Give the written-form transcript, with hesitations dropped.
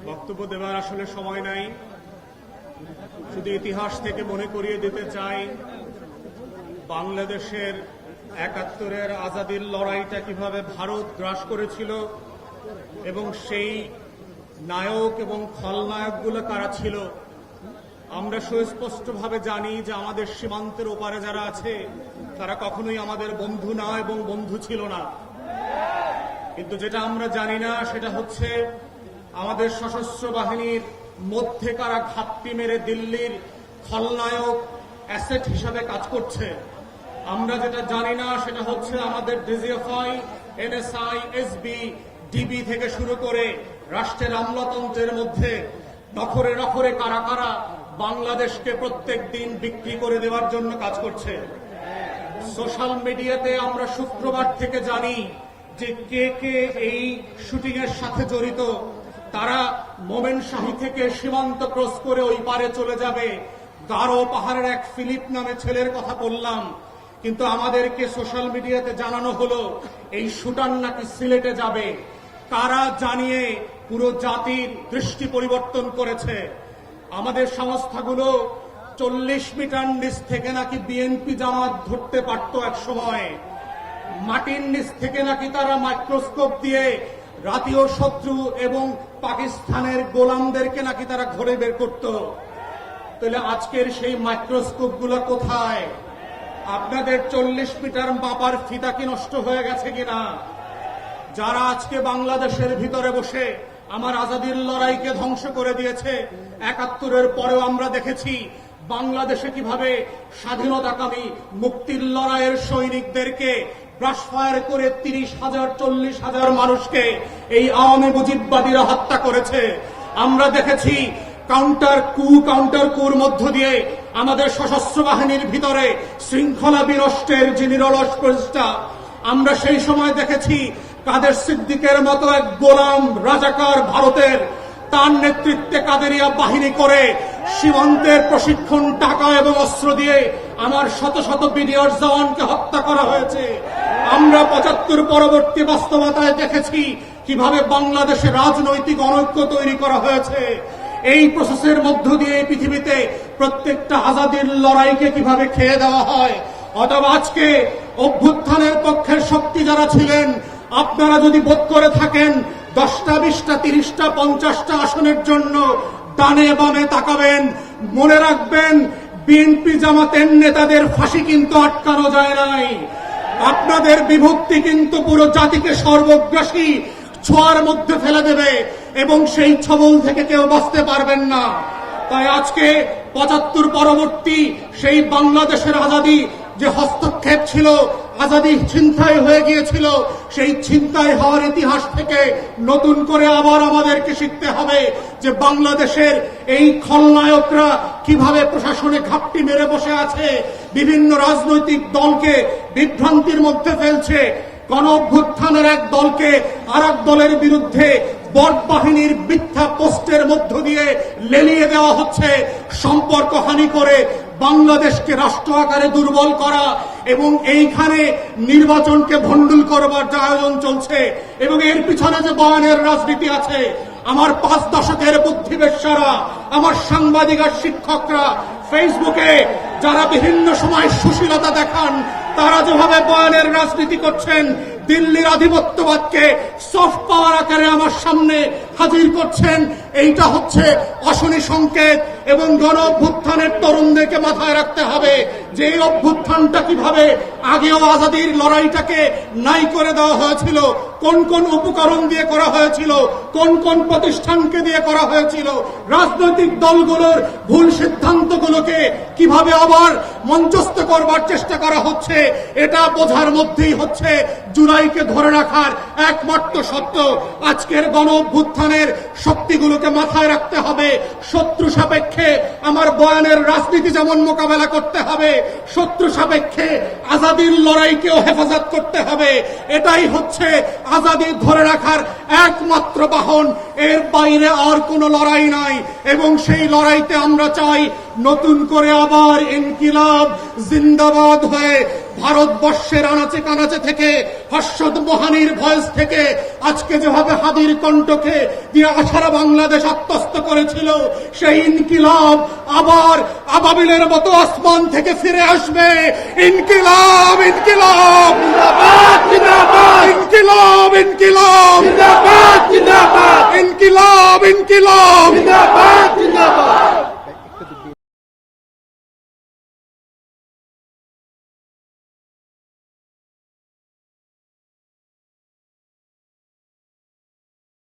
বক্তব্য দেওয়ার আসলে সময় নাই। শুধু ইতিহাস থেকে মনে করিয়ে দিতে চাই বাংলাদেশের ৭১-এর আজাদির লড়াইটা কিভাবে ভারত গ্রাস করেছিল এবং সেই নায়ক এবং খলনায়কগুলো কারা ছিল। আমরা সুস্পষ্টভাবে জানি যে আমাদের সীমান্তের ওপারে যারা আছে তারা কখনোই আমাদের বন্ধু না এবং বন্ধু ছিল না। কিন্তু যেটা আমরা জানি না সেটা হচ্ছে আমাদের সশস্ত্র বাহিনীর মধ্যে কারা ঘাপটি মেরে দিল্লির খলনায়ক অ্যাসেট হিসাবে কাজ করছে। আমরা যেটা জানি না সেটা হচ্ছে আমাদের ডিজিএফআই, এনএসআই, এসবি, ডিবি থেকে শুরু করে রাষ্ট্রের আমলাতন্ত্রের মধ্যে নখরে নখরে কারা কারা বাংলাদেশকে প্রত্যেক দিন বিক্রি করে দেওয়ার জন্য কাজ করছে। সোশ্যাল মিডিয়াতে আমরা শুক্রবার থেকে জানি যে কে কে এই শুটিং এর সাথে জড়িত। তারা মোমেন শাহী থেকে সীমান্ত ক্রস করে ওই পারে চলে যাবে। গারো পাহাড়ের এক ফিলিপ নামে ছেলের কথা বললাম, কিন্তু আমাদেরকে সোশ্যাল মিডিয়াতে জানানো হলো এই শুটার নাকি সিলেটে যাবে। কারা জানিয়ে পুরো জাতির দৃষ্টি পরিবর্তন করেছে। আমাদের সংস্থাগুলো ৪০ মিটার নিচ থেকে নাকি বিএনপি জামাত ধরতে পারত এক সময়। মাটির নিচ থেকে নাকি তারা মাইক্রোস্কোপ দিয়ে জাতীয় শত্রু এবং পাকিস্তানের গোলামদেরকে নাকি তারা ঘরে বের করত। তাহলে আজকের সেই মাইক্রোস্কোপ গুলো কোথায়? আপনাদের ৪০ মিটার মাপার ফিতা কি নষ্ট হয়ে গেছে কিনা? যারা আজকে বাংলাদেশের ভিতরে বসে আমার আজাদির লড়াইকে ধ্বংস করে দিয়েছে, ৭১-এর পরেও আমরা দেখেছি বাংলাদেশে কিভাবে স্বাধীনতাকামী মুক্তির লড়াইয়ের সৈনিকদেরকে ব্রাশ ফায়ার করে ৩০,০০০ ৪০,০০০ মানুষকে এই আওয়ামী মুজিববাদীরা হত্যা করেছে। আমরা দেখেছি কাউন্টার কুর মধ্য দিয়ে আমাদের সশস্ত্র বাহিনীর ভিতরে শৃঙ্খলা বিনষ্টের যে নিরলস প্রচেষ্টা। আমরা সেই সময় দেখেছি কাদের সিদ্দিকের মতো এক গোলাম রাজাকার ভারতের, তার নেতৃত্বে কাদেরিয়া বাহিনী করে সীমান্তের প্রশিক্ষণ টাকা এবং অস্ত্র দিয়ে আমার শত শত বিডিআর জওয়ানকে হত্যা করা হয়েছে। আমরা ৭৫ পরবর্তী বাস্তবতায় দেখেছি কিভাবে বাংলাদেশে রাজনৈতিক অনৈক্য তৈরি করা হয়েছে। এই প্রসেসের মধ্য দিয়ে পৃথিবীতে প্রত্যেকটা আজাদির লড়াইকে কিভাবে খেয়ে দেওয়া হয়। অথবা আজকে অভ্যুত্থানের পক্ষের শক্তি যারা ছিলেন, আপনারা যদি বোধ করে থাকেন ১০টা ২০টা ৩০টা ৫০টা আসনের জন্য ডানে বামে তাকাবেন, মনে রাখবেন বিএনপি জামাতের নেতাদের ফাঁসি কিন্তু আটকানো যায় নাই। আপনাদের বিভক্তি কিন্তু পুরো জাতিকে সর্বগ্রাসী ছোঁয়ার মধ্যে ফেলে দেবে এবং সেই ছবল থেকে কেউ বাঁচতে পারবেন না। তাই আজকে ৭৫ পরবর্তী সেই বাংলাদেশের আজাদী যে হস্তক্ষেপ ছিল, আজাদী ছিনতাই হয়ে গিয়েছিল, সেই ছিনতাই হওয়ার ইতিহাস থেকে নতুন করে আবার আমাদেরকে শিখতে হবে যে বাংলাদেশের এই খলনায়করা কিভাবে প্রশাসনে ঘাপটি মেরে বসে আছে, বিভিন্ন রাজনৈতিক দলকে বিভ্রান্তির মধ্যে ফেলছে। গণ অভ্যুত্থানের এক দলকে আর এক দলের বিরুদ্ধে বট বাহিনীর মিথ্যা পোস্টের মধ্য দিয়ে লেলিয়ে দেওয়া হচ্ছে, সম্পর্ক হানি করে বাংলাদেশকে রাষ্ট্র আকারে দুর্বল করা এবং এইখানে নির্বাচনকে ভণ্ডুল করবার যে আয়োজন চলছে এবং এর পিছনে যে বয়ানের রাজনীতি আছে। আমার ৫ দশকের বুদ্ধিবেশ্বরা, আমার সাংবাদিক আর শিক্ষকরা ফেসবুকে যারা বিভিন্ন সময় সুশীলতা দেখান, তারা যেভাবে বয়ানের রাজনীতি করছেন, দিল্লির আধিপত্যবাদকে সফট পাওয়ার আকারে আমার সামনে হাজির করছেন, এইটা হচ্ছে অশনি সংকেত। এবং গণ অভ্যুত্থানের তরুণদেরকে মাথায় রাখতে হবে যে এই অভ্যুত্থানটা কিভাবে আগেও আজাদির লড়াইটাকে নাই করে দেওয়া হয়েছিল, কোন কোন উপকরণ দিয়ে করা হয়েছিল, কোন কোন প্রতিষ্ঠানকে দিয়ে করা হয়েছিল, রাজনৈতিক দলগুলোর ভুল সিদ্ধান্তগুলোকে কিভাবে আবার মঞ্চস্থ করবার চেষ্টা করা হচ্ছে। এটা বোঝার মধ্যেই হচ্ছে জুলাইকে ধরে রাখার একমাত্র সত্য। আজকের গণ অভ্যুত্থানের শক্তিগুলোকে মাথায় রাখতে হবে। শত্রু সাপেক্ষে আমার বয়ানের রাজনীতি যেমন মোকাবেলা করতে হবে, শত্রু সাপেক্ষে আজাদির লড়াইকেও হেফাজত করতে হবে। এটাই হচ্ছে আজাদি ধরে রাখার একমাত্র বাহন। এর বাইরে আর কোনো লড়াই নাই এবং সেই লড়াইতে আমরা চাই নতুন করে আবার ইনকিলাব জিন্দাবাদ হয়ে ভারতবর্ষের আনাচে কানাচে থেকে হর্ষদ মোহানির ভয়েস থেকে আজকে যেভাবে হাদির কণ্ঠকে দিয়ে সারা বাংলাদেশ আত্মস্থ করেছিল, সেই ইনকিলাব আবার আবাবিলের মতো আসমান থেকে ফিরে আসবে। ইনকিলাব ইনকিলাব ইনকিলাব ইনকিলাব ইনকিলাব ইনকিলাব